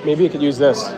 Maybe you could use this.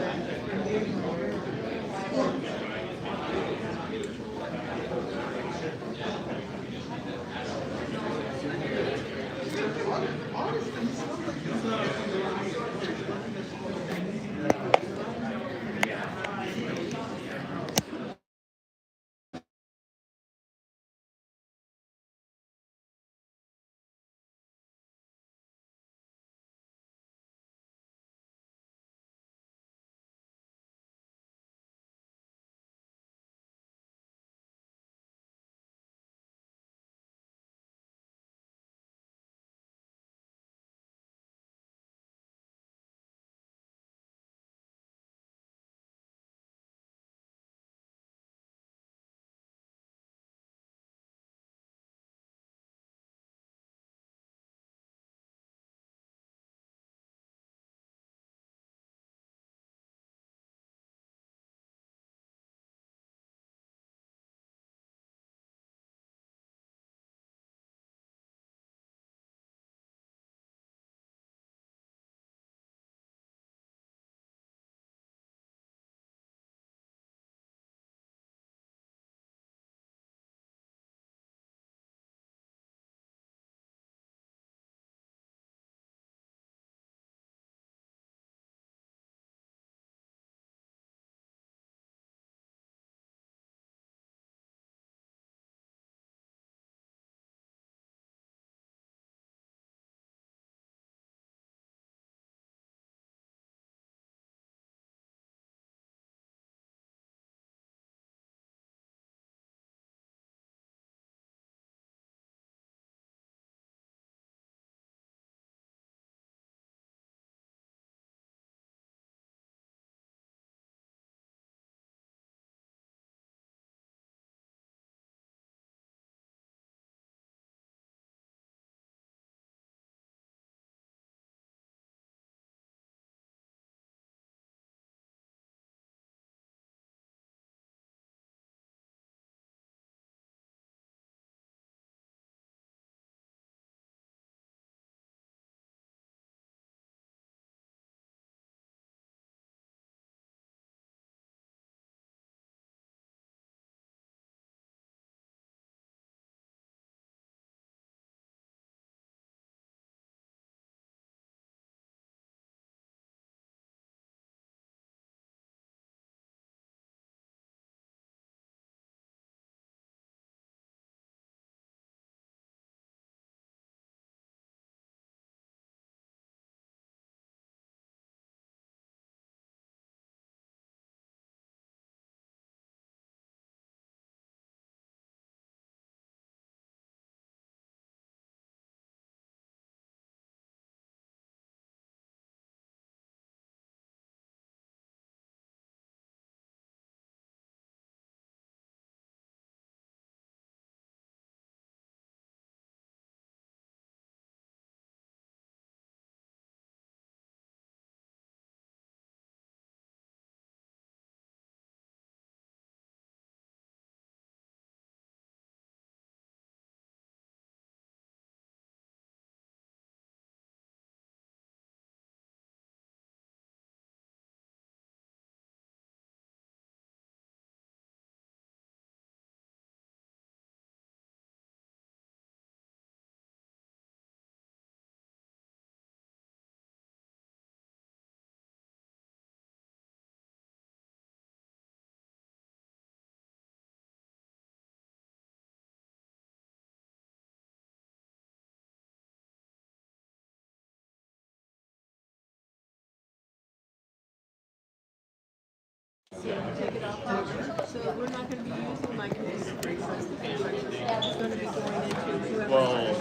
Take it off. So we're not going to be using my computer for instructions. It's going to be going into whoever.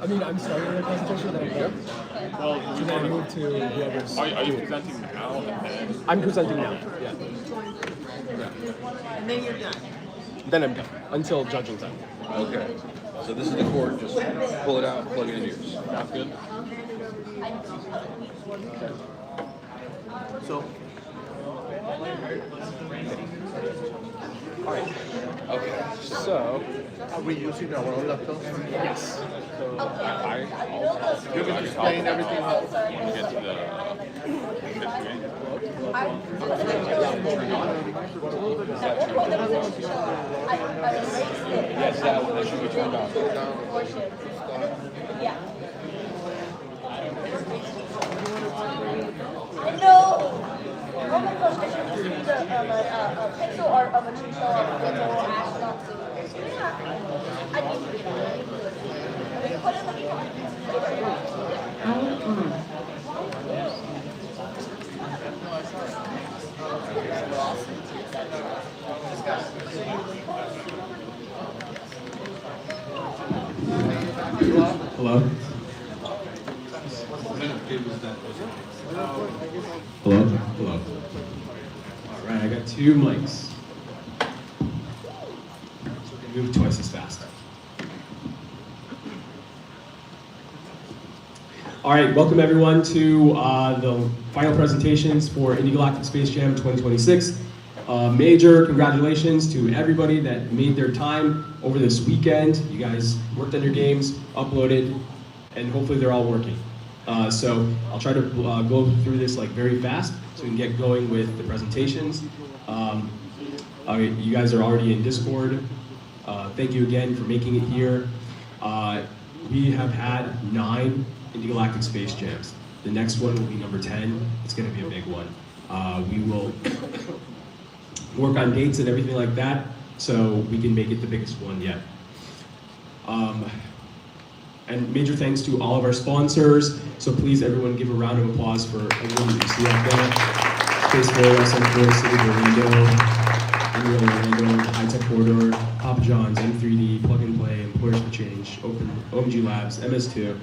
I mean, I'm starting the presentation, then I'm done. Well, So then I move to whoever's. are you presenting now and then? I'm presenting now. Yeah. And then you're done. Then I'm done until judging time. Okay. So this is the cord. Just pull it out, plug it in yours. Sounds good. So. All right. Okay. So, Are we using our own laptop? yes. So I You can explain everything how to get to the Yes, that should be turned on. Yeah. No. Oh my gosh, I should use a pencil or a material or astronaut suit. Yeah. I need to do it. Put it in Hello? Hello? Hello. All right, I got 2 mics. So they move twice as fast. All right, welcome everyone to the final presentations for Galactic Space Jam 2026. Major congratulations to everybody that made their time over this weekend. You guys worked on your games, uploaded, and hopefully they're all working. So I'll try to go through this like very fast so we can get going with the presentations. You guys are already in Discord. Thank you again for making it here. We have had 9 Galactic Space Jams. The next one will be number 10. It's going to be a big one. We will work on dates and everything like that so we can make it the biggest one yet. And major thanks to all of our sponsors. So please, everyone, give a round of applause for everyone that you see out there. Space Force, Force, City of Orlando, Orlando, High Tech Corridor, Papa John's, M3D, Plug and Play, Employers for Change, OMG Labs, MS2,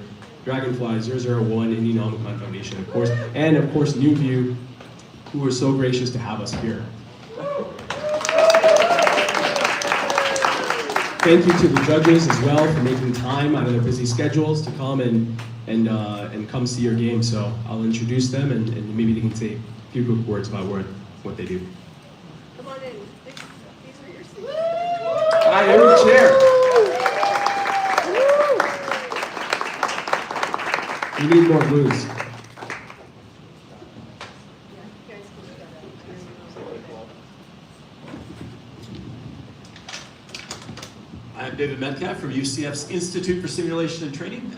Dragonfly, 001, IndieNomicon Foundation, of course, and of course, NewView, who were so gracious to have us here. Thank you to the judges as well for making time out of their busy schedules to come and come see your game. So I'll introduce them and maybe they can say a few quick words about what they do. Come on in. These are your seats. Hi, every chair. We need more blues. I'm David Metcalf from UCF's Institute for Simulation and Training.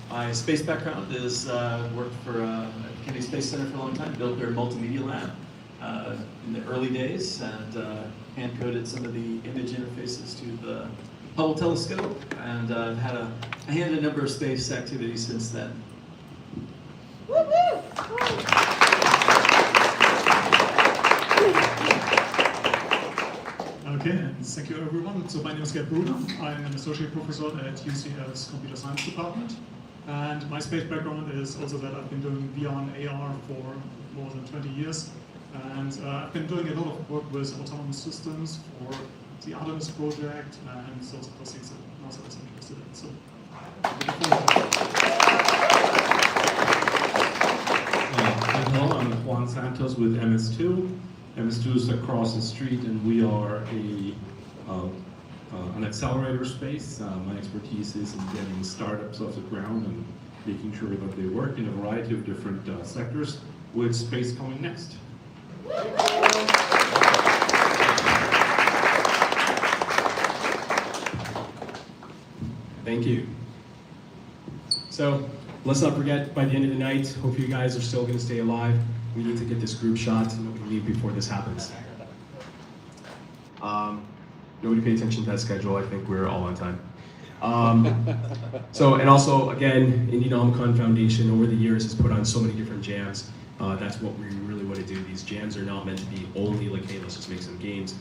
My space background is worked for Kennedy Space Center for a long time, built their multimedia lab in the early days, and hand-coded some of the image interfaces to the Hubble telescope, and I've had a hand in a number of space activities since then. Okay, and thank you everyone. So my name is Gerd Bruder. I'm an associate professor at UCL's Computer Science Department. And my space background is also that I've been doing VR and AR for more than 20 years. And I've been doing a lot of work with autonomous systems for the Artemis project and those other things that NASA is interested in. So, Hello, I'm Juan Santos with MS2. MS2 is across the street, and we are an accelerator space. My expertise is in getting startups off the ground and making sure that they work in a variety of different sectors, with space coming next. Thank you. So let's not forget, by the end of the night, hope you guys are still going to stay alive. We need to get this group shot, and we can leave before this happens. Nobody pay attention to that schedule. I think we're all on time. And also, again, IndieNomicon Foundation over the years has put on so many different jams. That's what we really want to do. These jams are not meant to be only like, hey, let's just make some games.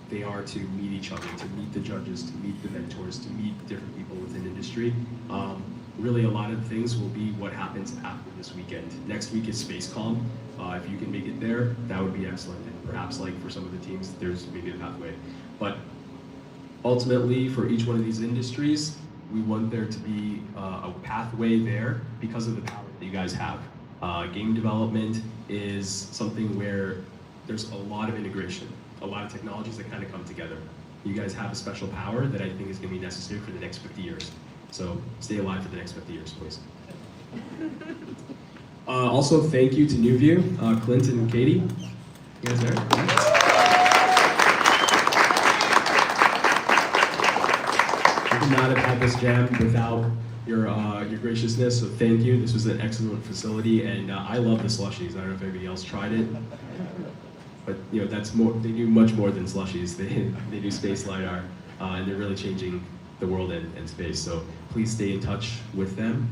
They are to meet each other, to meet the judges, to meet the mentors, to meet different people within industry. Really, a lot of things will be what happens after this weekend. Next week is SpaceCom. If you can make it there, that would be excellent. And perhaps, like for some of the teams, there's maybe a pathway. But ultimately, for each one of these industries, we want there to be a pathway there because of the power that you guys have. Game development is something where there's a lot of integration, a lot of technologies that kind of come together. You guys have a special power that I think is going to be necessary for the next 50 years. So stay alive for the next 50 years, please. Also, thank you to Newview, Clinton and Katie. You guys there? We could not have had this jam without your graciousness, so thank you. This was an excellent facility, and I love the slushies. I don't know if anybody else tried it, but you know that's more. They do much more than slushies. They do space lidar, and they're really changing the world and space. So please stay in touch with them.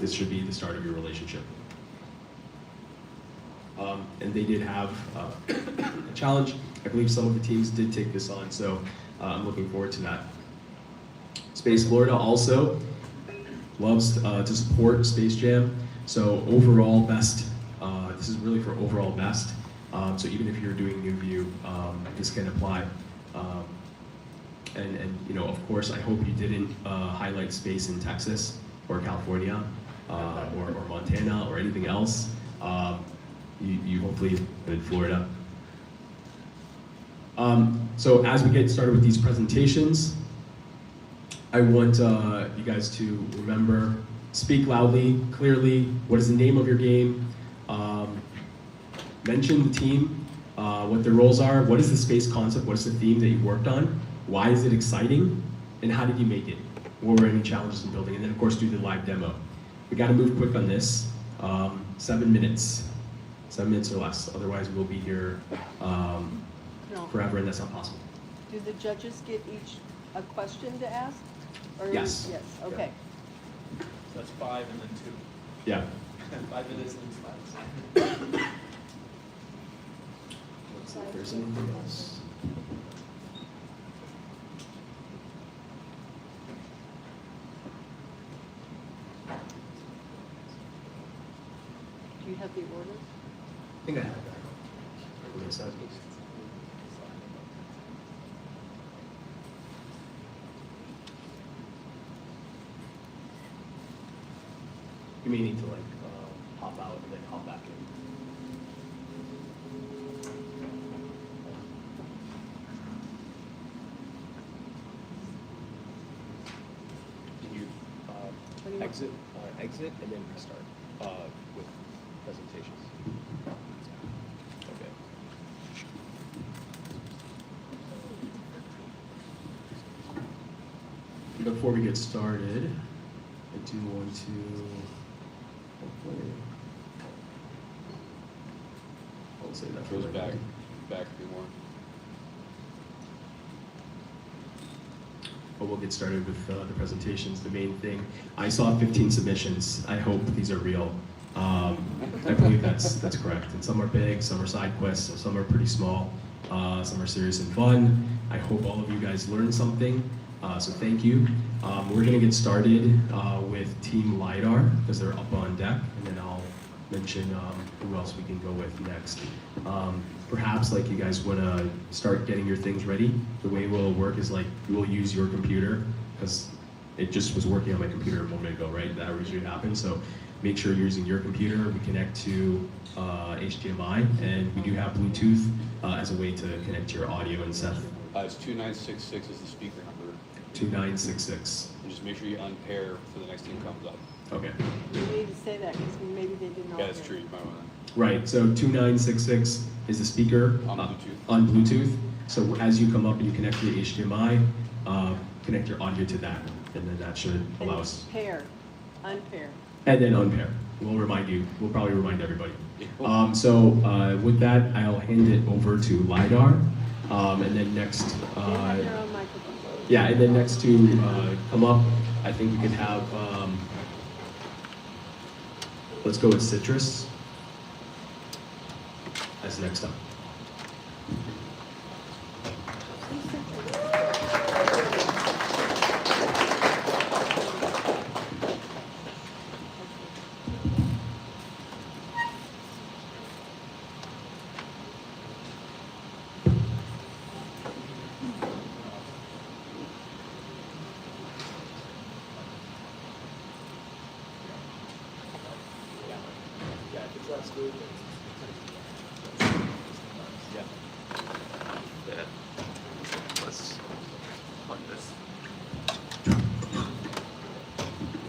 This should be the start of your relationship. And they did have a challenge. I believe some of the teams did take this on, so I'm looking forward to that. Space Florida also loves to support Space Jam. So overall best, this is really for overall best. So even if you're doing New View, this can apply. And you know, of course, I hope you didn't highlight space in Texas or California or Montana or anything else. You hopefully in Florida. So as we get started with these presentations, I want you guys to remember, speak loudly, clearly, what is the name of your game, mention the team, what their roles are, what is the space concept, what is the theme that you worked on, why is it exciting, and how did you make it? What were any challenges in building? And then of course do the live demo. We gotta move quick on this. 7 minutes. 7 minutes or less, otherwise we'll be here forever, and that's not possible. Do the judges get each a question to ask? Or Yes. Yes, okay. So that's 5 and then 2. Yeah. 5 minutes and 2 slides. Let's see if there's anything else. Do you have the order? I think I have that. What is that? You may need to like hop out and then hop back in. Can you exit and then restart with presentations? Okay. Before we get started, I do want to hopefully I'll say that Goes for back everybody. a few more. But we'll get started with the presentations. The main thing, I saw 15 submissions. I hope these are real. I believe that's correct. And some are big, some are side quests, some are pretty small, some are serious and fun. I hope all of you guys learned something. So thank you. We're gonna get started with Team LiDAR because they're up on deck, and then I'll mention who else we can go with next. Perhaps like you guys wanna start getting your things ready. The way we'll work is like we'll use your computer because it just was working on my computer a moment ago, right? That usually happens. So make sure you're using your computer. We connect to HDMI, and we do have Bluetooth as a way to connect to your audio and stuff. It's 2966 is the speaker number. 2966. And just make sure you unpair for the next thing comes up. Okay. You need to say that because maybe they didn't know. Yeah, that's true. You might want Right, so 2966 is the speaker On Bluetooth. on Bluetooth. So as you come up and you connect to the HDMI, connect your audio to that, and then that should allow us. Pair, unpair. And then unpair. We'll remind you. We'll probably remind everybody. So with that, I'll hand it over to LiDAR, and then next. They have their own microphone. Yeah, and then next to come up, I think we could have. Let's go with Citrus as next up.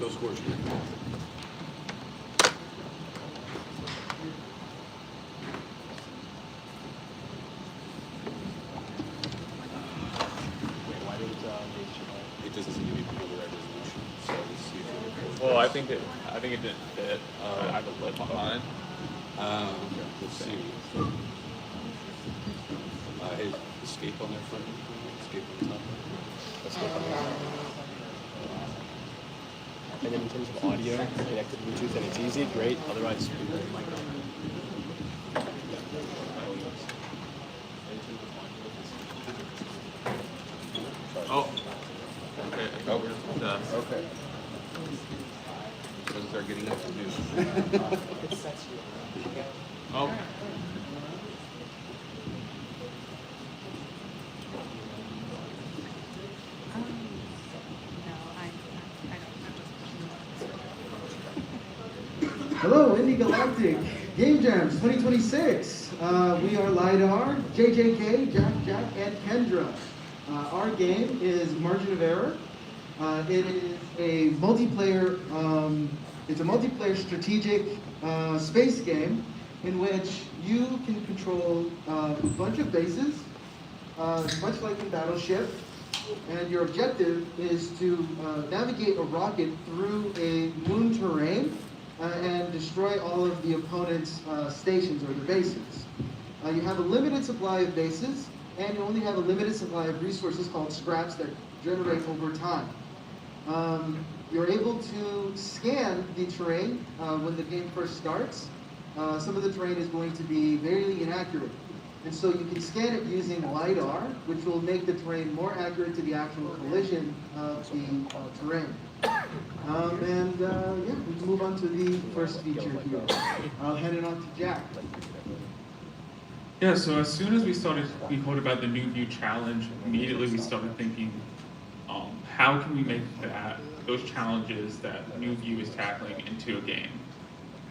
No scores. Well, I think it didn't fit. I have a lip on it. Let's see. His escape on their front. Escape on the top. Escape on the And then in terms of audio, connected Bluetooth and it's easy, great. Otherwise, we might not. Oh. Okay. I think we're done. Okay. Doesn't start getting up to do. Oh. Hello, Indie Galactic Game Jams 2026. We are LiDAR, JJK, Jack, and Kendra. Our game is Margin of Error. It is a multiplayer. It's a multiplayer strategic space game in which you can control a bunch of bases, much like in Battleship. And your objective is to navigate a rocket through a moon terrain and destroy all of the opponent's stations or the bases. You have a limited supply of bases, and you only have a limited supply of resources called scraps that generate over time. You're able to scan the terrain when the game first starts. Some of the terrain is going to be very inaccurate. And so you can scan it using LiDAR, which will make the terrain more accurate to the actual collision of the terrain. Yeah, we can move on to the first feature here. I'll hand it on to Jack. Yeah, so as soon as we heard about the New View Challenge, immediately we started thinking, how can we make those challenges that New View is tackling into a game?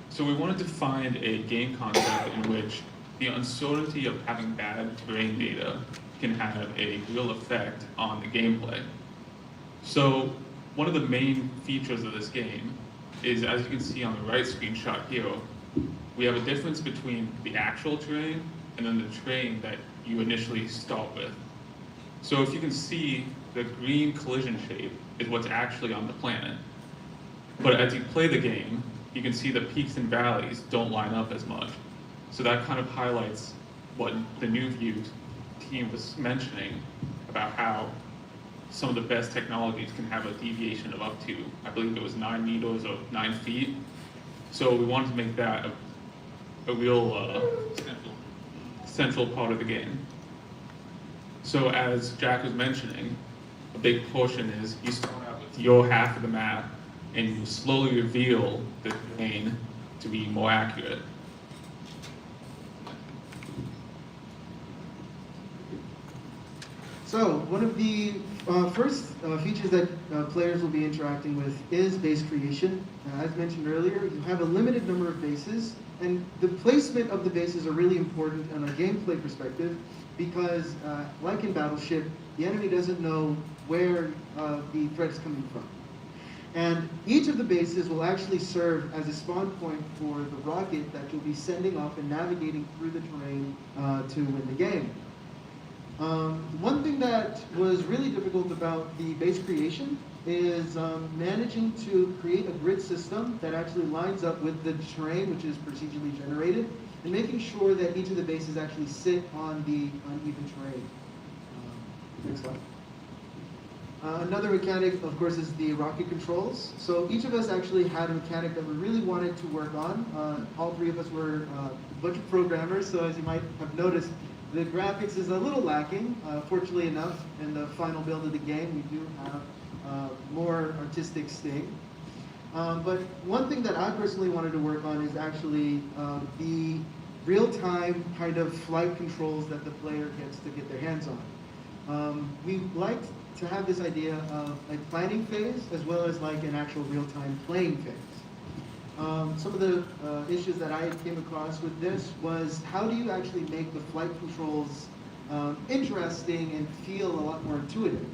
So we wanted to find a game concept in which the uncertainty of having bad terrain data can have a real effect on the gameplay. So one of the main features of this game is, as you can see on the right screenshot here, we have a difference between the actual terrain and then the terrain that you initially start with. So if you can see, the green collision shape is what's actually on the planet. But as you play the game, you can see the peaks and valleys don't line up as much. So that kind of highlights what the New View team was mentioning about how some of the best technologies can have a deviation of up to, I believe it was 9 meters or 9 feet. So we wanted to make that a real central part of the game. So as Jack was mentioning, a big portion is you start out with your half of the map and you slowly reveal the terrain to be more accurate. So one of the first features that players will be interacting with is base creation. As mentioned earlier, you have a limited number of bases, and the placement of the bases are really important on a gameplay perspective because, like in Battleship, the enemy doesn't know where the threat is coming from. And each of the bases will actually serve as a spawn point for the rocket that you'll be sending off and navigating through the terrain to win the game. One thing that was really difficult about the base creation is managing to create a grid system that actually lines up with the terrain, which is procedurally generated, and making sure that each of the bases actually sit on the uneven terrain. Next slide. Another mechanic, of course, is the rocket controls. So each of us actually had a mechanic that we really wanted to work on. All three of us were a bunch of programmers, so as you might have noticed, the graphics is a little lacking. Fortunately enough, in the final build of the game, we do have more artistic sting. But one thing that I personally wanted to work on is actually the real-time kind of flight controls that the player gets to get their hands on. We liked to have this idea of a planning phase as well as like an actual real-time playing phase. Some of the issues that I came across with this was how do you actually make the flight controls interesting and feel a lot more intuitive?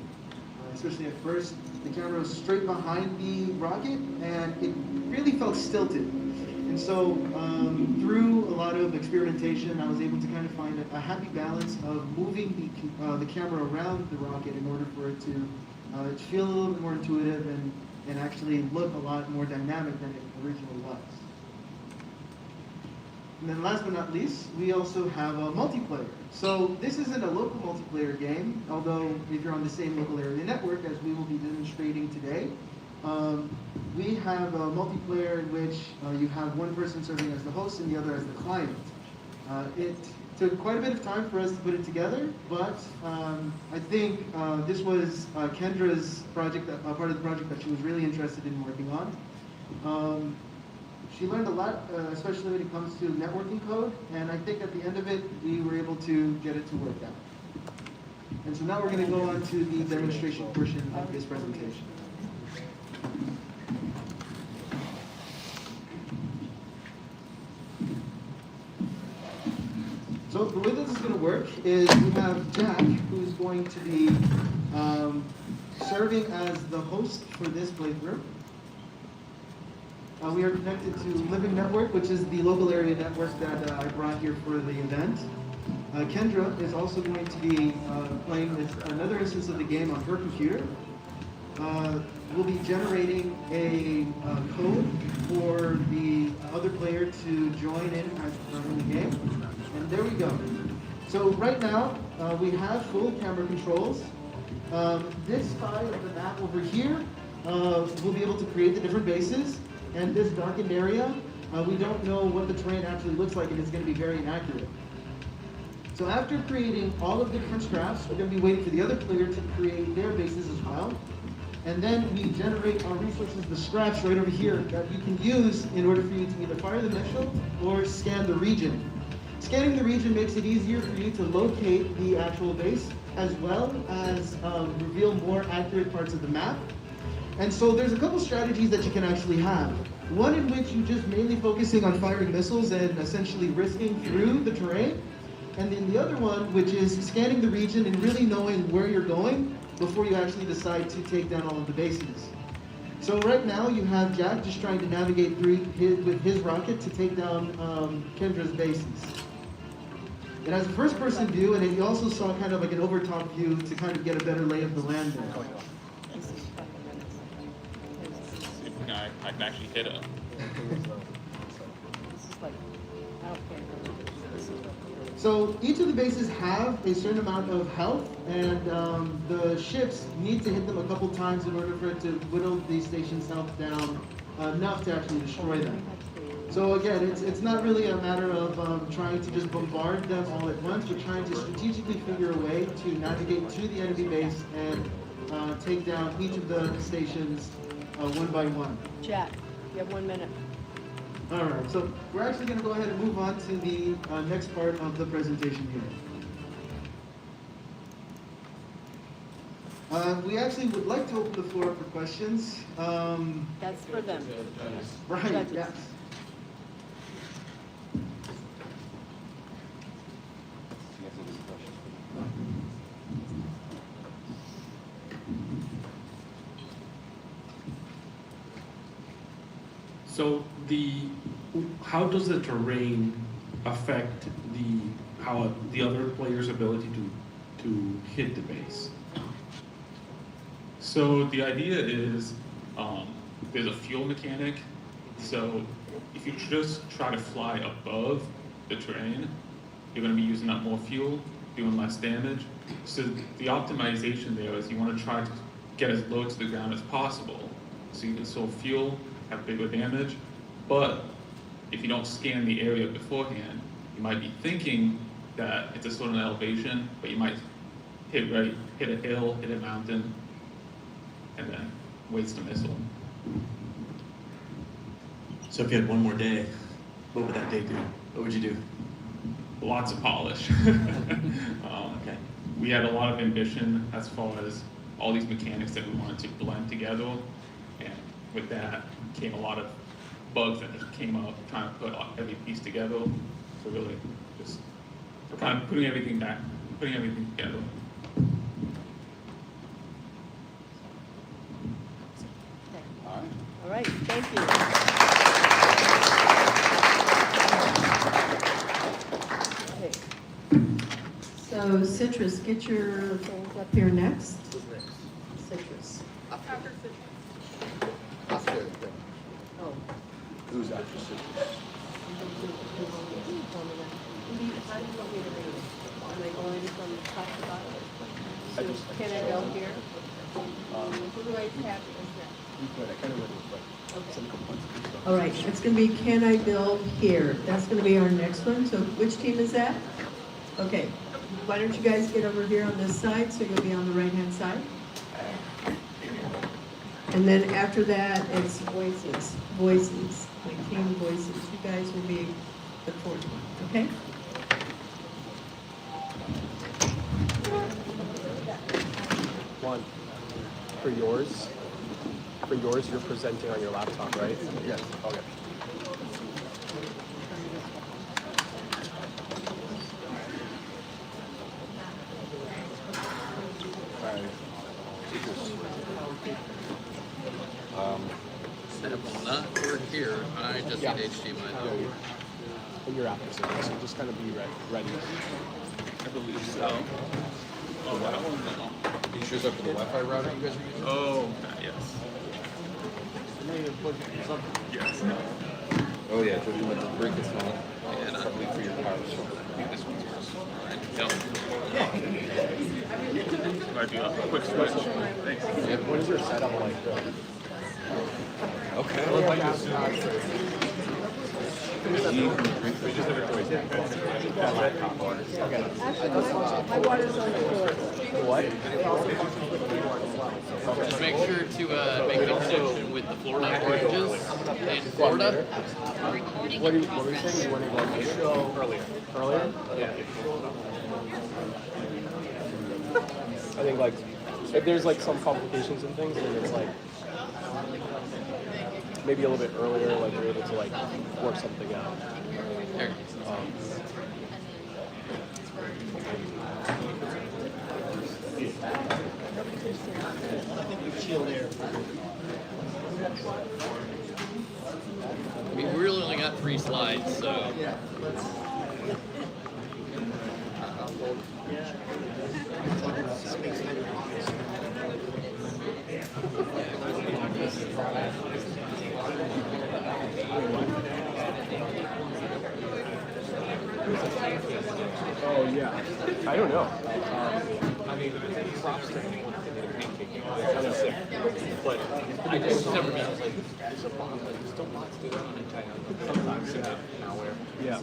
Especially at first, the camera was straight behind the rocket and it really felt stilted. And so through a lot of experimentation, I was able to kind of find a happy balance of moving the camera around the rocket in order for it to feel a little bit more intuitive and and actually look a lot more dynamic than it originally was. And then last but not least, we also have a multiplayer. So this isn't a local multiplayer game, although if you're on the same local area network as we will be demonstrating today, we have a multiplayer in which you have one person serving as the host and the other as the client. It took quite a bit of time for us to put it together, but I think this was Kendra's project, part of the project that she was really interested in working on. She learned a lot, especially when it comes to networking code, and I think at the end of it, we were able to get it to work out. And so now we're going to go on to the demonstration portion of this presentation. So the way this is going to work is we have Jack, who's going to be serving as the host for this playthrough. We are connected to Living Network, which is the local area network that I brought here for the event. Kendra is also going to be playing with another instance of the game on her computer. We'll be generating a code for the other player to join in the game. And there we go. So right now, we have full camera controls. This side of the map over here, we'll be able to create the different bases. And this darkened area, we don't know what the terrain actually looks like, and it's going to be very inaccurate. So after creating all of the different scraps, we're going to be waiting for the other player to create their bases as well. And then we generate our resources, the scraps right over here, that you can use in order for you to either fire the missile or scan the region. Scanning the region makes it easier for you to locate the actual base, as well as reveal more accurate parts of the map. And so there's a couple strategies that you can actually have. One in which you're just mainly focusing on firing missiles and essentially risking through the terrain. And then the other one, which is scanning the region and really knowing where you're going before you actually decide to take down all of the bases. So right now you have Jack just trying to navigate through with his rocket to take down Kendra's bases. It has a first-person view, and then you also saw kind of like an overtop view to kind of get a better lay of the land there. I can actually hit him. So each of the bases have a certain amount of health, and the ships need to hit them a couple times in order for it to whittle the station's health down enough to actually destroy them. So again, it's not really a matter of trying to just bombard them all at once, but trying to strategically figure a way to navigate to the enemy base and take down each of the stations one by one. Jack, you have 1 minute. All right, so we're actually going to go ahead and move on to the next part of the presentation here. We actually would like to open the floor up for questions. That's for them. Right, Judges. yes. So how does the terrain affect the other player's ability to hit the base? So the idea is there's a fuel mechanic. So if you just try to fly above the terrain, you're going to be using up more fuel, doing less damage. So the optimization there is you want to try to get as low to the ground as possible, so you can still fuel, have bigger damage. But if you don't scan the area beforehand, you might be thinking that it's a certain elevation, but you might hit a hill, hit a mountain, and then waste a missile. So if you had one more day, what would that day do? What would you do? Lots of polish. Okay. We had a lot of ambition as far as all these mechanics that we wanted to blend together, and with that came a lot of bugs that just came up trying to put every piece together. So really just kind of putting everything together. All right, thank you. So Citrus, get your things up here next. Citrus. After Citrus. Who's that? How do you want me to read it? Am I going from top to bottom? So can I go here? Who do I tap as next? You could. I kind of really quick. Some complexity stuff. All right, it's going to be can I build here? That's going to be our next one. So which team is that? Okay, why don't you guys get over here on this side so you'll be on the right-hand side? And then after that, it's voices, like team voices. You guys will be the fourth one, okay? One. For yours, you're presenting on your laptop, right? Yes. Okay. That will not work here. I just need HDMI. In your application, so just kind of be ready. I believe so. Oh, that one? No. Are you sure it's up for the Wi-Fi router you guys are using? Oh, yes. Yes. Oh yeah, just let the break this on. And probably for your power source. I think this one's yours. Might be a quick switch. Thanks. What is your setup like? Okay. My water's on the floor. What? Just make sure to make the connection with the Florida oranges in Florida. What were you saying? You wanted like a show earlier? Earlier? Yeah. I think like if there's like some complications and things, then it's like maybe a little bit earlier, like you're able to like work something out. I mean, we really only got 3 slides, so. Oh yeah. I don't know. I mean, props to anyone who did a pancake. I know. But I just never been like, there's a bot, like, still bots do that on China. Sometimes, malware. Yeah.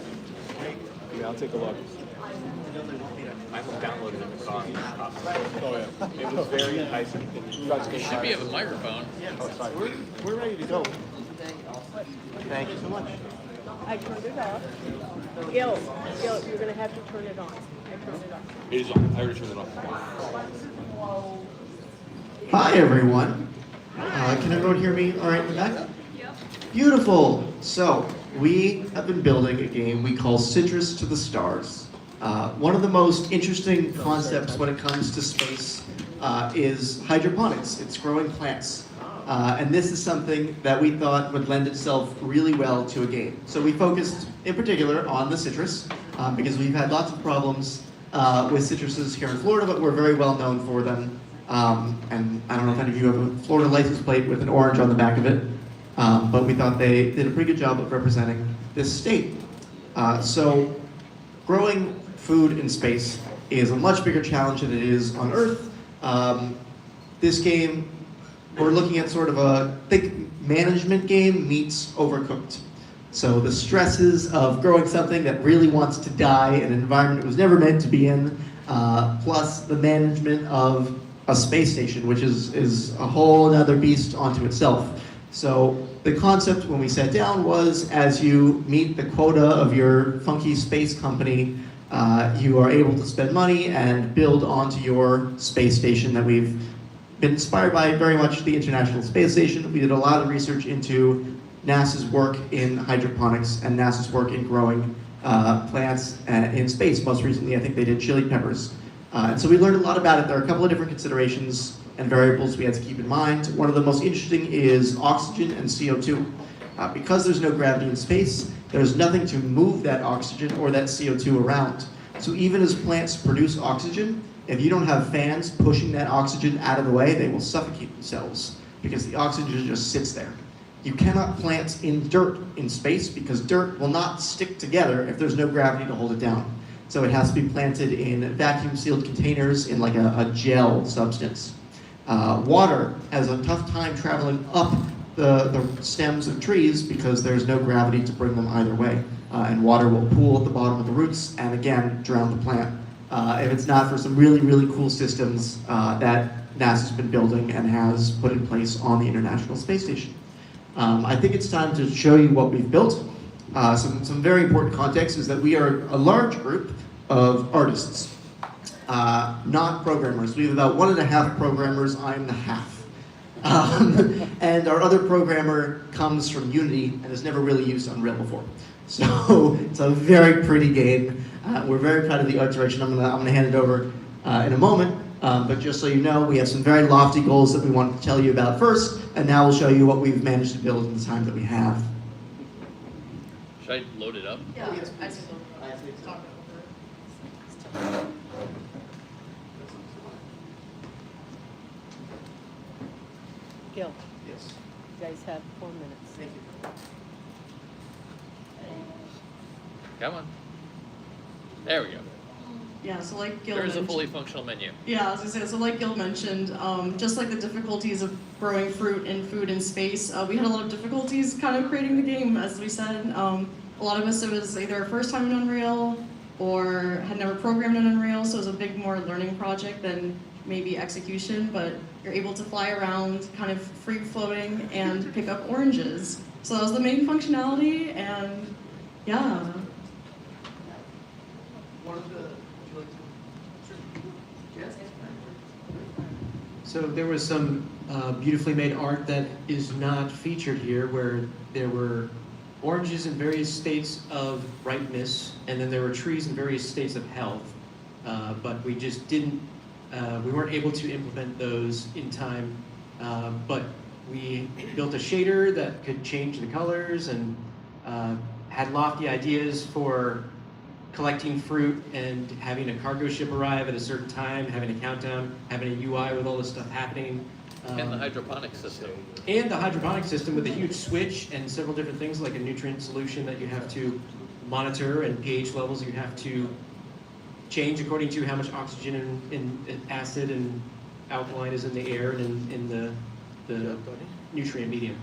Yeah, I'll take a look. I haven't downloaded it. Oh yeah. It was very enticing. You should be have a microphone. Oh, sorry. We're ready to go. Thank you so much. I turned it off. Gil, you're gonna have to turn it on. I turned it off. It is on. I already turned it off. Hi everyone. Can everyone hear me all right in the back? Beautiful. So we have been building a game we call Citrus to the Stars. One of the most interesting concepts when it comes to space is hydroponics. It's growing plants. And this is something that we thought would lend itself really well to a game. So we focused in particular on the citrus because we've had lots of problems with citruses here in Florida, but we're very well known for them. And I don't know if any of you have a Florida license plate with an orange on the back of it, but we thought they did a pretty good job of representing this state. So growing food in space is a much bigger challenge than it is on Earth. This game, we're looking at sort of a thick management game meets Overcooked. So the stresses of growing something that really wants to die in an environment it was never meant to be in, plus the management of a space station, which is a whole other beast onto itself. So the concept when we sat down was, as you meet the quota of your funky space company, you are able to spend money and build onto your space station that we've been inspired by very much the International Space Station. We did a lot of research into NASA's work in hydroponics and NASA's work in growing plants in space. Most recently, I think they did chili peppers. And so we learned a lot about it. There are a couple of different considerations and variables we had to keep in mind. One of the most interesting is oxygen and CO2. Because there's no gravity in space, there's nothing to move that oxygen or that CO2 around. So even as plants produce oxygen, if you don't have fans pushing that oxygen out of the way, they will suffocate themselves because the oxygen just sits there. You cannot plant in dirt in space because dirt will not stick together if there's no gravity to hold it down. So it has to be planted in vacuum sealed containers in like a gel substance. Water has a tough time traveling up the stems of trees because there's no gravity to bring them either way. And water will pool at the bottom of the roots and again drown the plant. If it's not for some really, really cool systems that NASA's been building and has put in place on the International Space Station. I think it's time to show you what we've built. Some very important context is that we are a large group of artists, not programmers. We have about 1.5 programmers. I'm the half. And our other programmer comes from Unity and has never really used Unreal before. So it's a very pretty game. We're very proud of the art direction. I'm gonna hand it over in a moment. But just so you know, we have some very lofty goals that we want to tell you about first, and now we'll show you what we've managed to build in the time that we have. Should I load it up? Yeah, I see. Gil, Yes. you guys have 4 minutes. Thank you. Come on. There we go. Yeah, so like Gil There is a mentioned, fully functional menu. yeah, I was gonna say, so like Gil mentioned, just like the difficulties of growing fruit and food in space, we had a lot of difficulties kind of creating the game, as we said. A lot of us, it was either our first time in Unreal or had never programmed in Unreal, so it was a big more learning project than maybe execution, but you're able to fly around kind of free floating and pick up oranges. So that was the main functionality, and yeah. So there was some beautifully made art that is not featured here, where there were oranges in various states of ripeness, and then there were trees in various states of health. But we just didn't, we weren't able to implement those in time. But we built a shader that could change the colors and had lofty ideas for collecting fruit and having a cargo ship arrive at a certain time, having a countdown, having a UI with all this stuff happening. And the hydroponic system. And the hydroponic system with a huge switch and several different things like a nutrient solution that you have to monitor and pH levels you have to change according to how much oxygen and acid and alkaline is in the air and in the nutrient medium.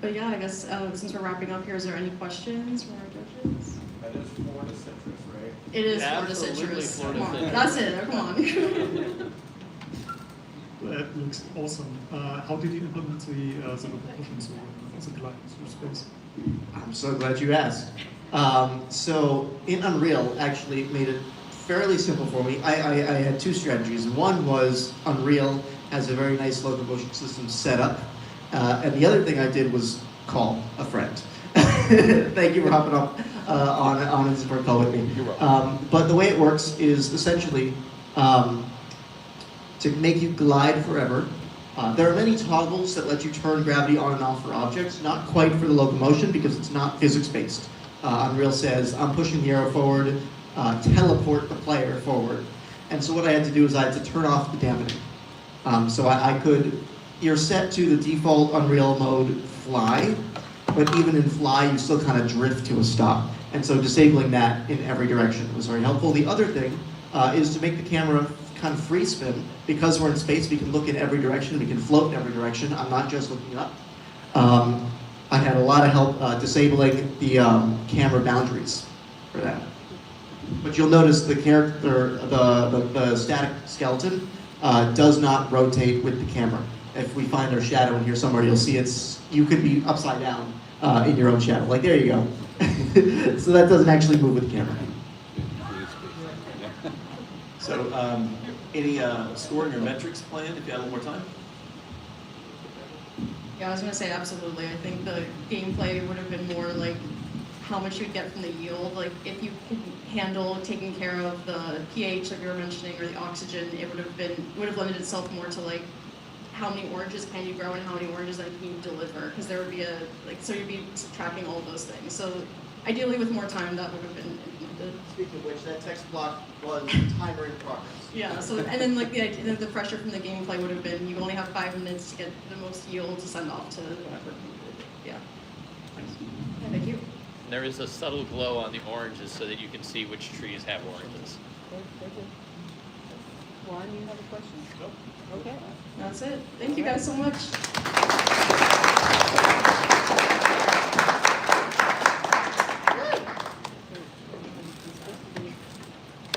But yeah, I guess since we're wrapping up here, is there any questions from our judges? That is Florida citrus, right? It is Absolutely Florida citrus. Florida Come on. citrus. That's it, come on. That looks awesome. How did you implement the proportions or the glide through space? I'm so glad you asked. So in Unreal, actually made it fairly simple for me. I had 2 strategies. One was Unreal has a very nice locomotion system set up. And the other thing I did was call a friend. Thank you for hopping up on a Discord call with me. But the way it works is essentially to make you glide forever. There are many toggles that let you turn gravity on and off for objects, not quite for the locomotion because it's not physics-based. Unreal says, I'm pushing the arrow forward, teleport the player forward. And so what I had to do is I had to turn off the dampening. So I could, you're set to the default Unreal mode fly, but even in fly you still kind of drift to a stop. And so disabling that in every direction was very helpful. The other thing is to make the camera kind of free spin. Because we're in space, we can look in every direction, we can float in every direction. I'm not just looking up. I had a lot of help disabling the camera boundaries for that. But you'll notice the character, the static skeleton does not rotate with the camera. If we find our shadow in here somewhere, you'll see you could be upside down in your own shadow. Like, there you go. So that doesn't actually move with the camera. So, any scoring or metrics planned if you had a little more time? Yeah, I was gonna say absolutely. I think the gameplay would have been more like how much you'd get from the yield. Like if you could handle taking care of the pH that you were mentioning or the oxygen, it would have lended itself more to like how many oranges can you grow and how many oranges then can you deliver? Because there would be so you'd be tracking all of those things. So Ideally, with more time, that would have been implemented. Speaking of which, that text block was timer in progress. Yeah, so, and then like the pressure from the gameplay would have been, you only have 5 minutes to get the most yield to send off to whatever. Yeah. Thank you. There is a subtle glow on the oranges so that you can see which trees have oranges. Juan, you have a question? Nope. Okay. That's it. Thank you guys so much.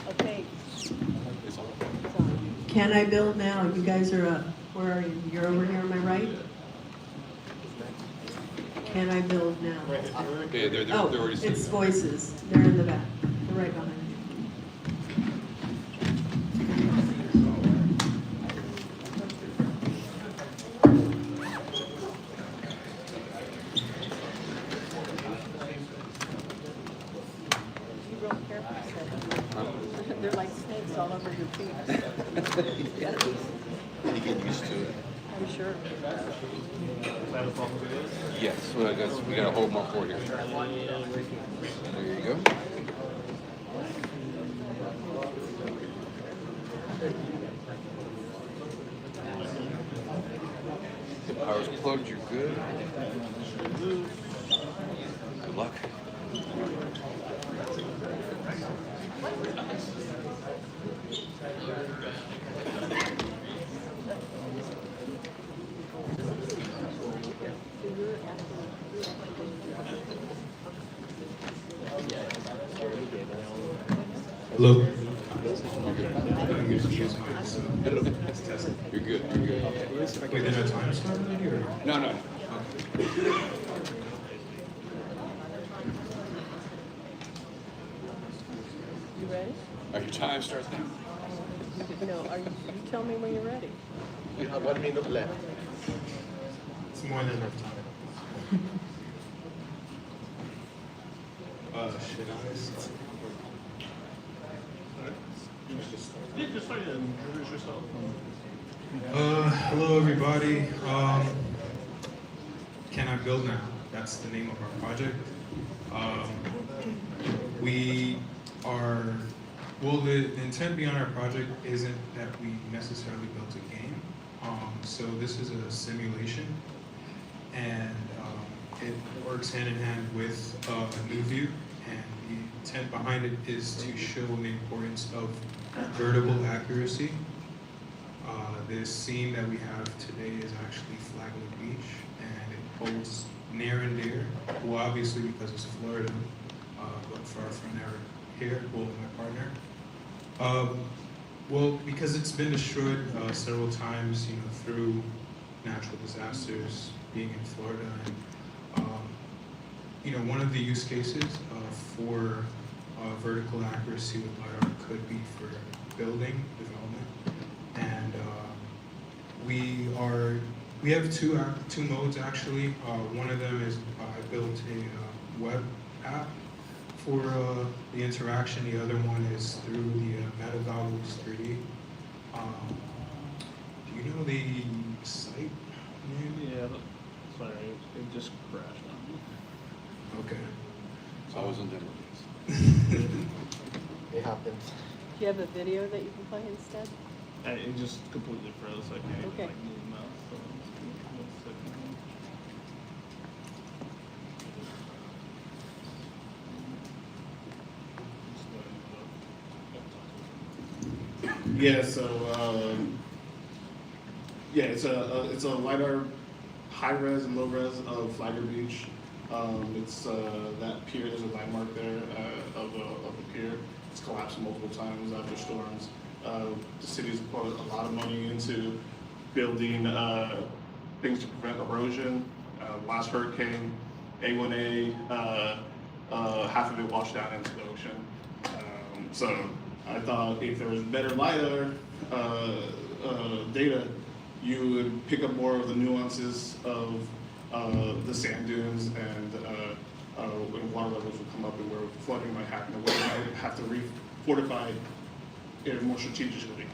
Okay. Can I build now? You guys are, where are you? You're over here on my right? Can I build now? Yeah, they're Oh, already sitting it's there. voices. They're in the back. They're right behind you. You real careful, Seth. They're like snakes all over your feet. You get used to it. I'm sure. Yes, well, I guess we got a whole month for here. There you go. The power's plugged, you're good. Good luck. Hello. You're good, you're good. Within a time slot maybe, or? No, no. You ready? Are your time starts now? No, you tell me when you're ready. You have 1 minute left. It's more than enough time. Shit, honest. Hello everybody. Can I Build Now? That's the name of our project. We are, well, the intent behind our project isn't that we necessarily built a game. So this is a simulation, and it works hand in hand with a new view, and the intent behind it is to show the importance of vertical accuracy. This scene that we have today is actually Flagler Beach, and it holds near and dear. Well, obviously because it's Florida, but far from there here, well, my partner. Well, because it's been destroyed several times, through natural disasters, being in Florida, and one of the use cases for vertical accuracy with LiDAR could be for building development, and we have two modes actually. One of them is I built a web app for the interaction. The other one is through the Meta Goggles 3D. Do you know the site name? Yeah, sorry, it just crashed on me. Okay. So I was in Denver. It happens. Do you have a video that you can play instead? It just completely froze. I can't even Okay. move the mouse. So let's see. 1 second. Yeah, so it's a LiDAR high res and low res of Flagler Beach. It's that pier. There's a landmark there of a pier. It's collapsed multiple times after storms. The city's put a lot of money into building things to prevent erosion. Last hurricane, A1A, half of it washed down into the ocean. So I thought if there was better LiDAR data, you would pick up more of the nuances of the sand dunes and when water levels would come up and where flooding might happen and where you might have to re-fortify it more strategically.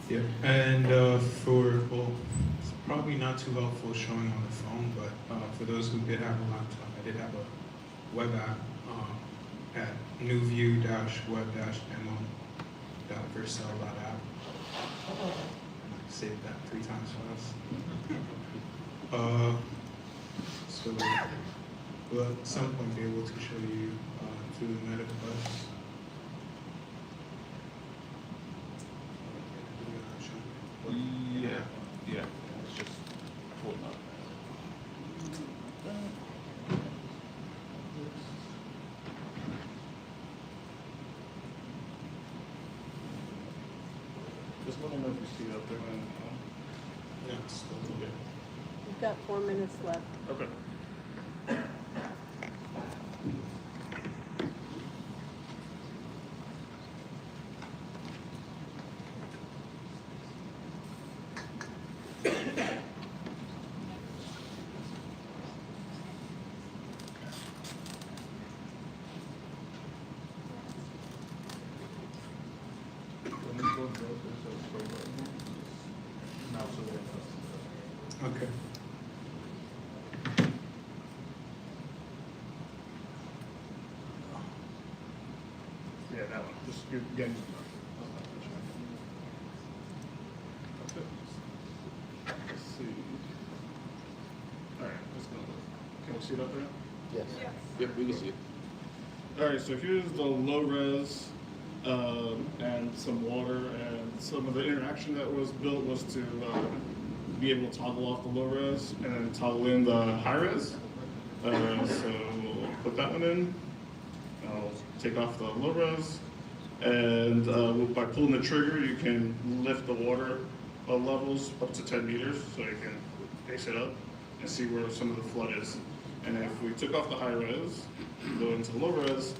Yeah, and probably not too helpful showing on the phone, but for those who did have a laptop, I did have a web app at newview-web-demo.vercel.app. I saved that 3 times fast. So we'll at some point be able to show you through the Meta device. Yeah. It's just pulling up. Just let me know if you see it up there. Yeah, it's still okay. We've got 4 minutes left. Okay. Okay. Yeah, that one. Just you're getting. Let's see. All right, let's go. Can we see it up there? Yes. Yep, we can see it. All right, so here's the low res and some water, and some of the interaction that was built was to be able to toggle off the low res and then toggle in the high res. So we'll put that one in. I'll take off the low res, and by pulling the trigger, you can lift the water levels up to 10 meters, so you can base it up and see where some of the flood is. And if we took off the high res, go into low res,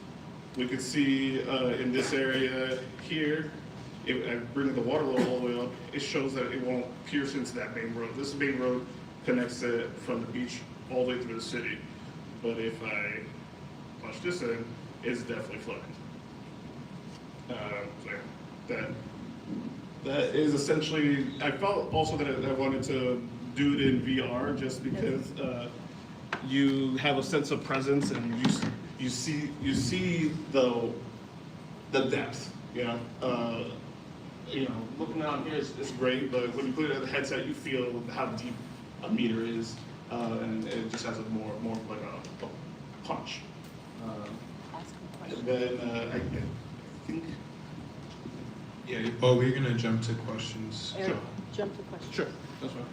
we could see in this area here, if I bring the water level all the way up, it shows that it won't pierce into that main road. This main road connects it from the beach all the way through the city. But if I punch this in, it's definitely flooding. So that is essentially, I felt also that I wanted to do it in VR just because you have a sense of presence and you see the depth, looking down here is great, but when you put it at the headset, you feel how deep a meter is, and it just has a more like a punch. And then I think, Yeah, well, we're gonna jump to questions. Eric, jump to questions. Sure, that's fine.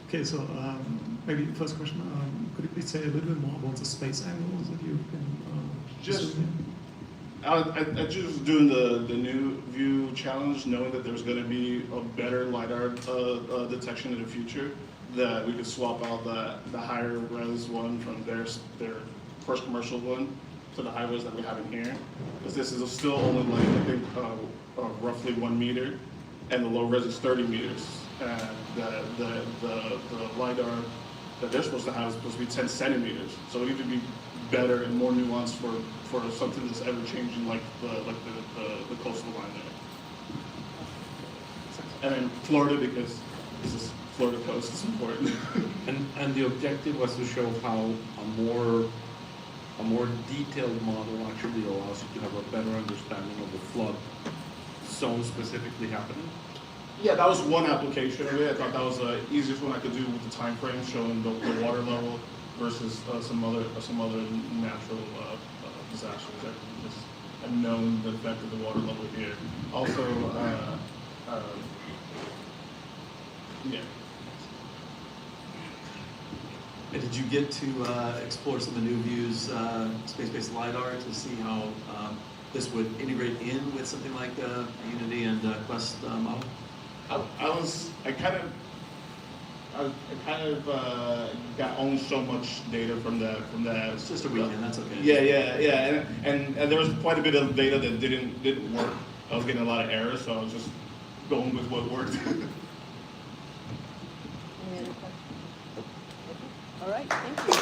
Okay, so maybe first question, could you please say a little bit more about the space angles that you've been I just doing the new view challenge, knowing that there's going to be a better LiDAR detection in the future, that we could swap out the higher res one from their first commercial one to the high res that we have in here, because this is still only like I think roughly 1 meter, and the low res is 30 meters. And the LiDAR that they're supposed to have is supposed to be 10 centimeters. So it needs to be better and more nuanced for something that's ever changing like the coastal line there. And then Florida, because this is Florida coast, is important. And the objective was to show how a more detailed model actually allows you to have a better understanding of the flood zone specifically happening. Yeah, that was one application of it. I thought that was the easiest one I could do with the time frame, showing the water level versus some other natural disasters that just have known the effect of the water level here. Also, yeah. And did you get to explore some of the new views, space-based LiDAR, to see how this would integrate in with something like Unity and Quest model? I kind of got only so much data from that. It's just a weekend, that's okay. Yeah, and there was quite a bit of data that didn't work. I was getting a lot of errors, so I was just going with what worked. Any other questions? All right, thank you.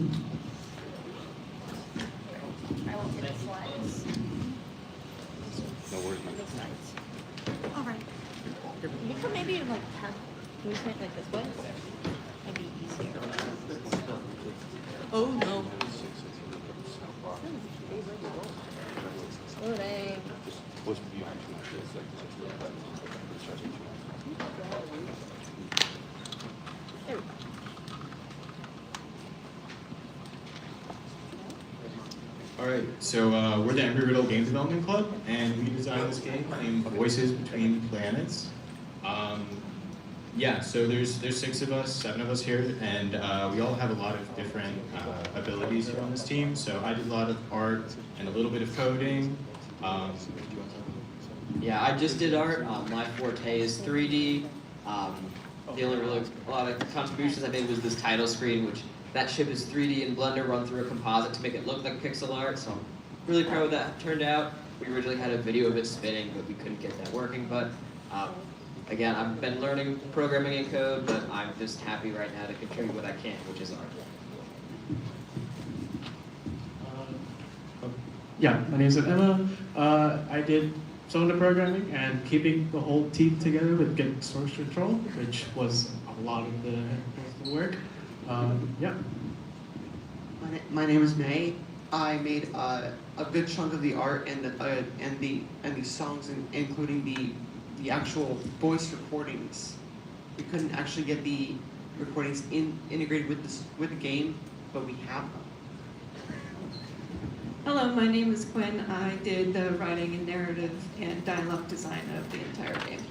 I won't get the slides. No worries, man. The slides. All right. You could maybe like have movement like this way. That'd be easier. Oh no. Oh dang. There we go. All right, so we're the Embry-Riddle Game Development Club, and we designed this game named Voices Between Planets. Yeah, so there's 6 of us, 7 of us here, and we all have a lot of different abilities here on this team. So I did a lot of art and a little bit of coding. Yeah, I just did art. My forte is 3D. The only really a lot of contributions I made was this title screen, which that ship is 3D in Blender, run through a composite to make it look like pixel art. So I'm really proud of that turned out. We originally had a video of it spinning, but we couldn't get that working. But again, I've been learning programming and code, but I'm just happy right now to contribute what I can, which is art. Yeah, my name is Emma. I did some of the programming and keeping the whole team together with getting source control, which was a lot of the work. Yeah. My name is May. I made a good chunk of the art and the songs, including the actual voice recordings. We couldn't actually get the recordings integrated with the game, but we have them. Hello, my name is Quinn. I did the writing and narrative and dialogue design of the entire game.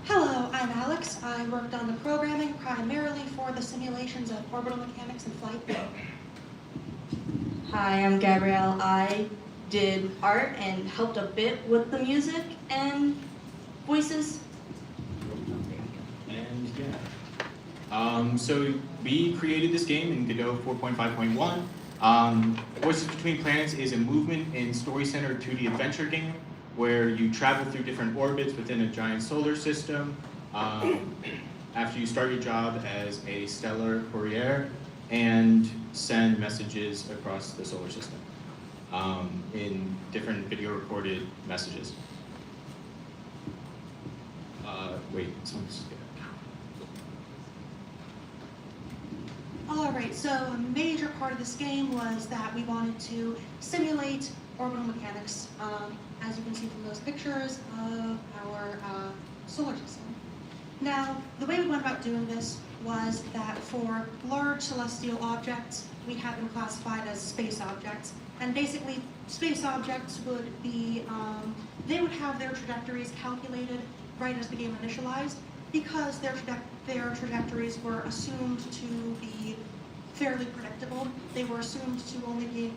Hello, I'm Alex. I worked on the programming primarily for the simulations of orbital mechanics and flight. Hi, I'm Gabrielle. I did art and helped a bit with the music and voices. And yeah. So we created this game in Godot 4.5.1. Voices Between Planets is a movement and story-centered 2D adventure game where you travel through different orbits within a giant solar system after you start your job as a stellar courier and send messages across the solar system in different video recorded messages. Wait, someone's All right, so a major part of this game was that we wanted to simulate orbital mechanics, as you can see from those pictures of our solar system. Now, the way we went about doing this was that for large celestial objects, we had them classified as space objects. And basically, space objects would be, they would have their trajectories calculated right as the game initialized, because their trajectories were assumed to be fairly predictable. They were assumed to only be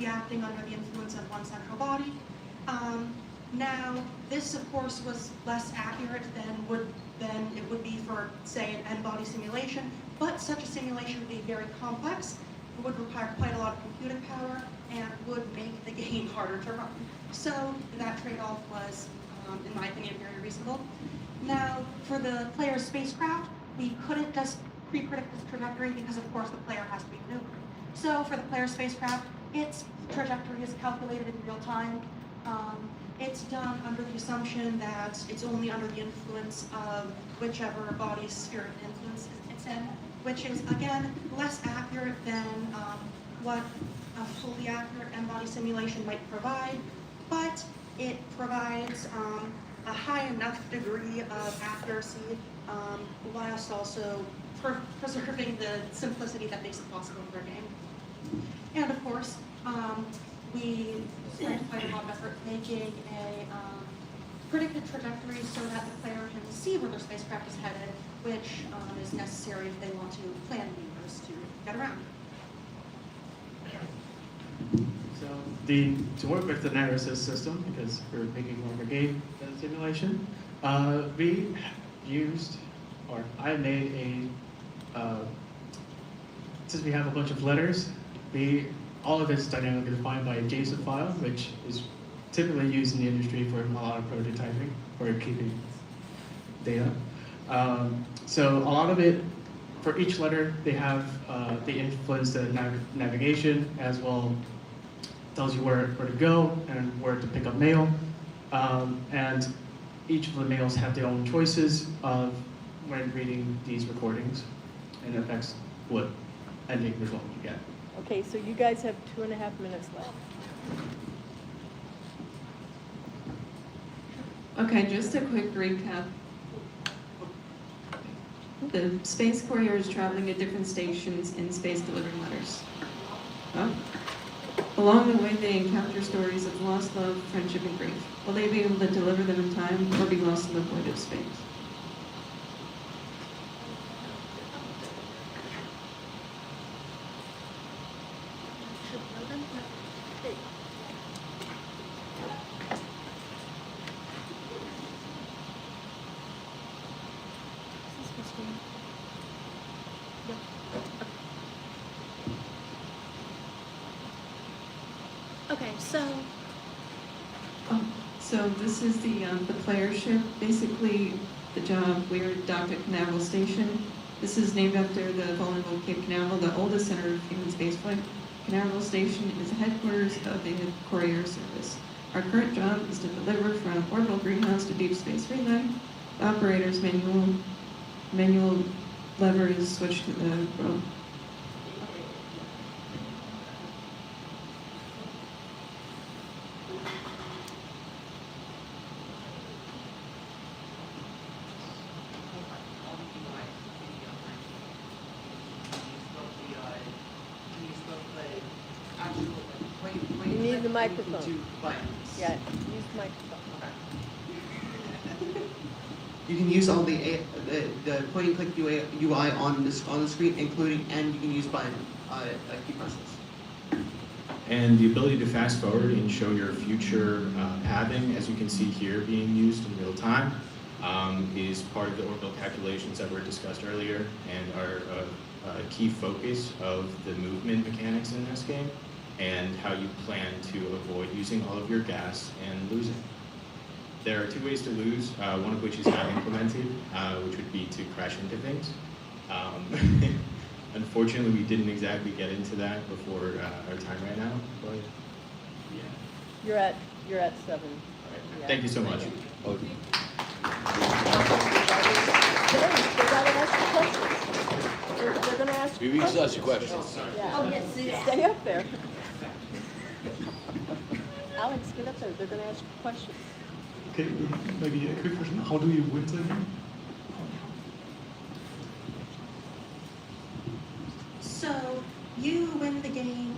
acting under the influence of one central body. Now, this of course was less accurate than it would be for, say, an n-body simulation, but such a simulation would be very complex. It would require quite a lot of computing power and would make the game harder to run. So that trade-off was, in my opinion, very reasonable. Now, for the player's spacecraft, we couldn't just pre-predict its trajectory because, of course, the player has to be maneuvered. So for the player's spacecraft, its trajectory is calculated in real time. It's done under the assumption that it's only under the influence of whichever body's spirit influence it's in, which is, again, less accurate than what a fully accurate n-body simulation might provide, but it provides a high enough degree of accuracy whilst also preserving the simplicity that makes it possible for a game. And of course, we spent quite a lot of effort making a predicted trajectory so that the player can see where their spacecraft is headed, which is necessary if they want to plan maneuvers to get around. So to work with the narrative system, because we're making more of a game than a simulation, we used, or I made since we have a bunch of letters, all of it's dynamically defined by a JSON file, which is typically used in the industry for a lot of prototyping, for keeping data. So a lot of it for each letter, they influence the navigation as well. Tells you where to go and where to pick up mail. And each of the mails have their own choices when reading these recordings, and it affects what ending result you get. Okay, so you guys have 2.5 minutes left. Okay, just a quick recap. The space courier is traveling at different stations in space delivering letters. Along the way, they encounter stories of lost love, friendship, and grief. Will they be able to deliver them in time or be lost in the void of space? Okay, so So this is the player ship. Basically, the job, we're docked at Canaveral Station. This is named after the vulnerable Cape Canaveral, the oldest center of human spaceflight. Canaveral Station is the headquarters of the courier service. Our current job is to deliver from orbital greenhouse to deep space relay. The operator's manual lever is switched to the rope. You need the microphone. Yeah, use the microphone. You can use all the point and click UI on the screen, including, and you can use button key presses. And the ability to fast forward and show your future pathing, as you can see here being used in real time, is part of the orbital calculations that were discussed earlier and are a key focus of the movement mechanics in this game and how you plan to avoid using all of your gas and losing. There are 2 ways to lose, one of which is not implemented, which would be to crash into things. Unfortunately, we didn't exactly get into that before our time right now, but yeah. You're at 7. Yeah. Thank you so much. They gotta ask you questions. They're gonna ask you We questions. ask you questions. Yeah. Oh, yes, yes. Stay up there. Alex, get up there. They're gonna ask you questions. Okay, maybe a quick question. How do you win the game? So you win the game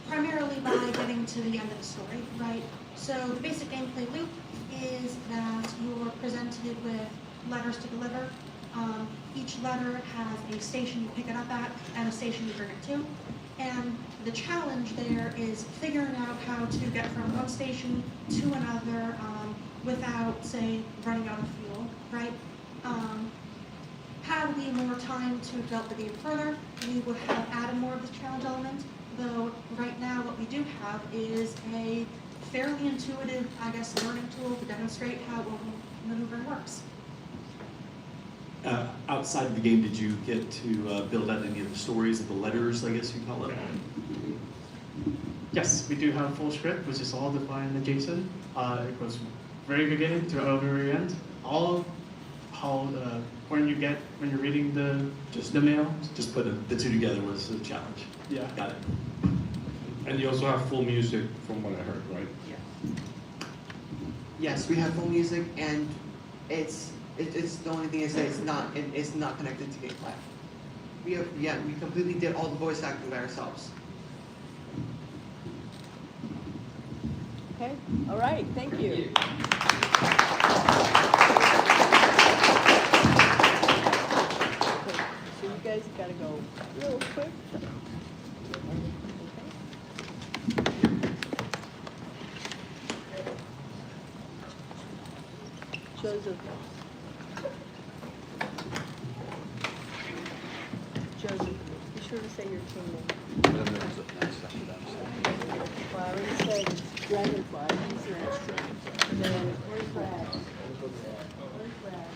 primarily by getting to the end of the story, right? So the basic gameplay loop is that you're presented with letters to deliver. Each letter has a station you pick it up at and a station you bring it to. And the challenge there is figuring out how to get from one station to another without, say, running out of fuel, right? Had we more time to develop the game further, we would have added more of the challenge element, though right now what we do have is a fairly intuitive, I guess, learning tool to demonstrate how maneuvering works. Outside of the game, did you get to build out any of the stories of the letters, I guess you call it? Yes, we do have full script, which is all defined in the JSON. It goes very beginning to very end. All how when you're reading the mail. Just put the 2 together was the challenge. Yeah. Got it. And you also have full music, from what I heard, right? Yeah. Yes, we have full music, and it's the only thing is that it's not connected to gameplay. We completely did all the voice acting by ourselves. Okay, all right, thank you. Okay, so you guys gotta go real quick. Joseph. Joseph, be sure to say your team name. Well, I already said it's Dragonfly. He's next. And then where's Brad? Where's Brad?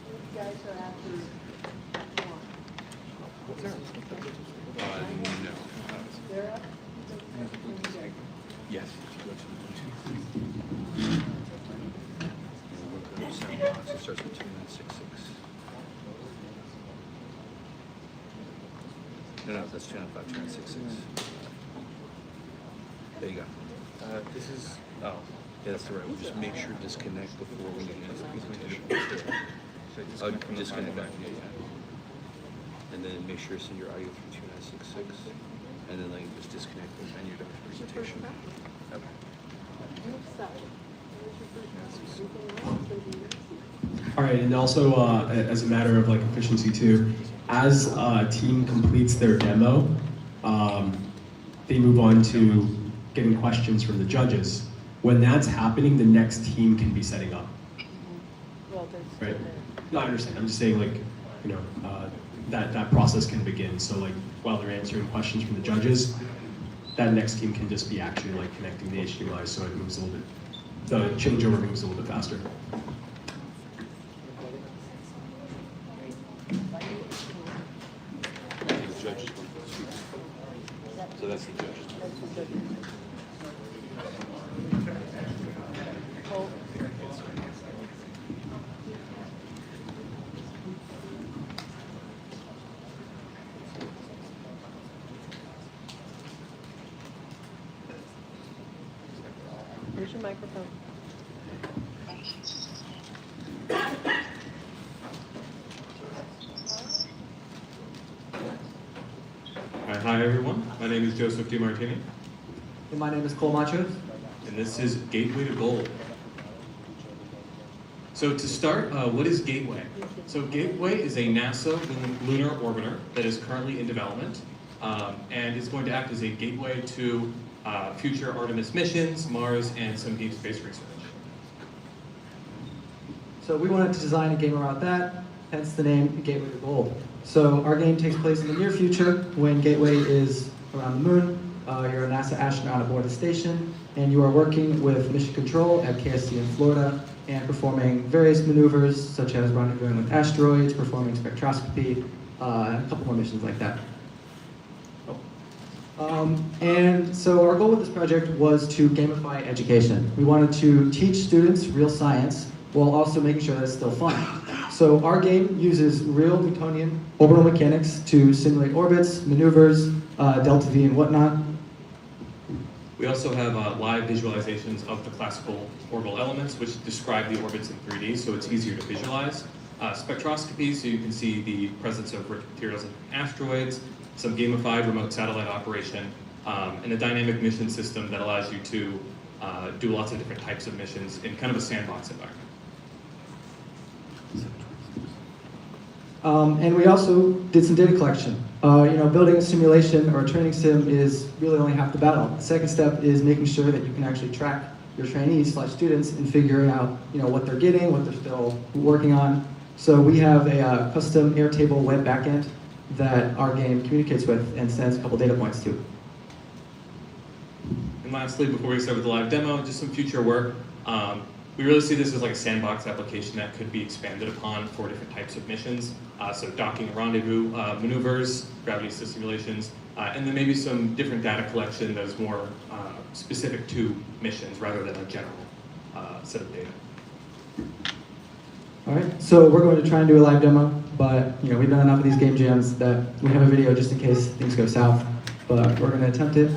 These guys are after No. Yes. Sandbox, it starts with 2966. No, that's 295, 266. There you go. This is, oh, yeah, that's the right one. Just make sure to disconnect before we get into the presentation. Disconnect back, yeah. And then make sure to send your audio through 2966. And then just disconnect and you're done with the presentation. Okay. All right, and also as a matter of efficiency too, as a team completes their demo, they move on to getting questions from the judges. When that's happening, the next team can be setting up. Right? No, I understand. I'm just saying that process can begin. So while they're answering questions from the judges, that next team can just be actually connecting the HDMI, so it moves a little bit. The changeover moves a little bit faster. The judges want to speak. So that's the judges. Where's your microphone? Hi everyone, my name is Joseph DiMartini. And my name is Cole Macho. And this is Gateway to Gold. So to start, what is Gateway? So Gateway is a NASA lunar orbiter that is currently in development and is going to act as a gateway to future Artemis missions, Mars, and some deep space research. So we wanted to design a game around that, hence the name Gateway to Gold. So our game takes place in the near future when Gateway is around the moon. You're a NASA astronaut aboard the station, and you are working with Mission Control at KSC in Florida and performing various maneuvers such as rendezvousing with asteroids, performing spectroscopy, and a couple more missions like that. And so our goal with this project was to gamify education. We wanted to teach students real science while also making sure that it's still fun. So our game uses real Newtonian orbital mechanics to simulate orbits, maneuvers, delta V and whatnot. We also have live visualizations of the classical orbital elements, which describe the orbits in 3D, so it's easier to visualize. Spectroscopy, so you can see the presence of rich materials in asteroids, some gamified remote satellite operation, and a dynamic mission system that allows you to do lots of different types of missions in kind of a sandbox environment. And we also did some data collection. Building a simulation or a training sim is really only half the battle. The second step is making sure that you can actually track your trainees/students and figuring out what they're getting, what they're still working on. So we have a custom Airtable web backend that our game communicates with and sends a couple data points to. And lastly, before we start with the live demo, just some future work. We really see this as like a sandbox application that could be expanded upon for different types of missions. So docking, rendezvous maneuvers, gravity assist simulations, and then maybe some different data collection that is more specific to missions rather than a general set of data. All right, so we're going to try and do a live demo, but we've done enough of these game jams that we have a video just in case things go south, but we're going to attempt it.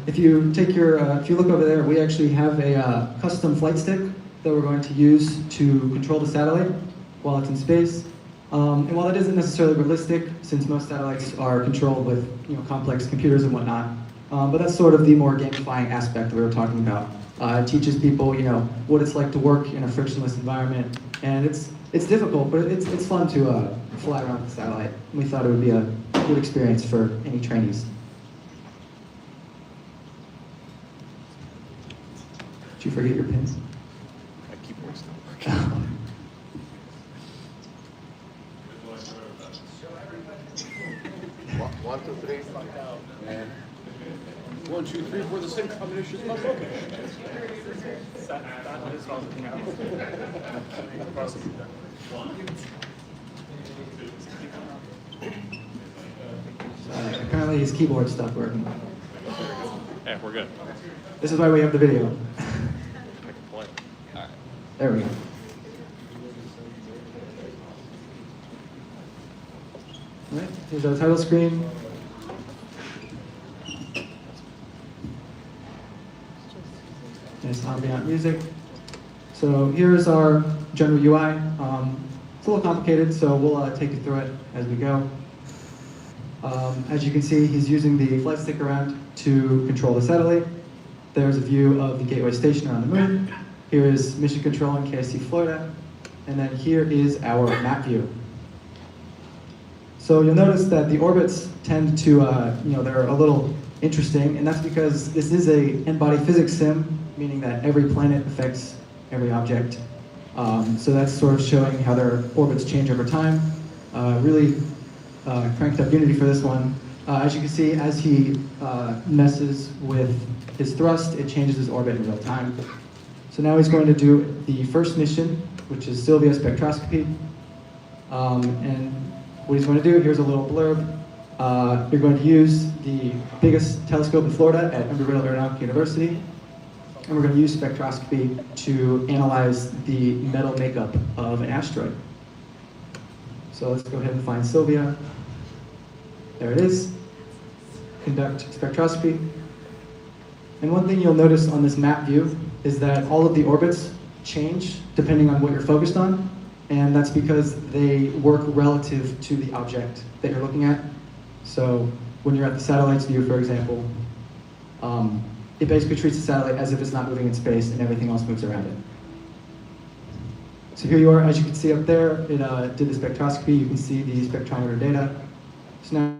If you look over there, we actually have a custom flight stick that we're going to use to control the satellite while it's in space. And while that isn't necessarily realistic, since most satellites are controlled with complex computers and whatnot, but that's sort of the more gamifying aspect that we were talking about. It teaches people, what it's like to work in a frictionless environment, and it's difficult, but it's fun to fly around the satellite. We thought it would be a good experience for any trainees. Did you forget your pins? My keyboard's not working. 1, 2, 3. And 1, 2, 3 for the same combination is not working. Apparently his keyboard stopped working. Yeah, we're good. This is why we have the video. All right. There we go. All right, here's our title screen. Nice ambient music. So here's our general UI. It's a little complicated, so we'll take you through it as we go. As you can see, he's using the flight stick around to control the satellite. There's a view of the Gateway Station around the moon. Here is Mission Control in KSC, Florida. And then here is our map view. So you'll notice that the orbits tend to, they're a little interesting, and that's because this is a n-body physics sim, meaning that every planet affects every object. So that's sort of showing how their orbits change over time. Really cranked up Unity for this one. As you can see, as he messes with his thrust, it changes his orbit in real time. So now he's going to do the first mission, which is Sylvia spectroscopy. And what he's going to do, here's a little blurb. You're going to use the biggest telescope in Florida at Embry-Riddle Aeronautical University. And we're going to use spectroscopy to analyze the metal makeup of an asteroid. So let's go ahead and find Sylvia. There it is. Conduct spectroscopy. And one thing you'll notice on this map view is that all of the orbits change depending on what you're focused on. And that's because they work relative to the object that you're looking at. So when you're at the satellite's view, for example, it basically treats the satellite as if it's not moving in space and everything else moves around it. So here you are, as you can see up there, it did the spectroscopy. You can see the spectrometer data. So now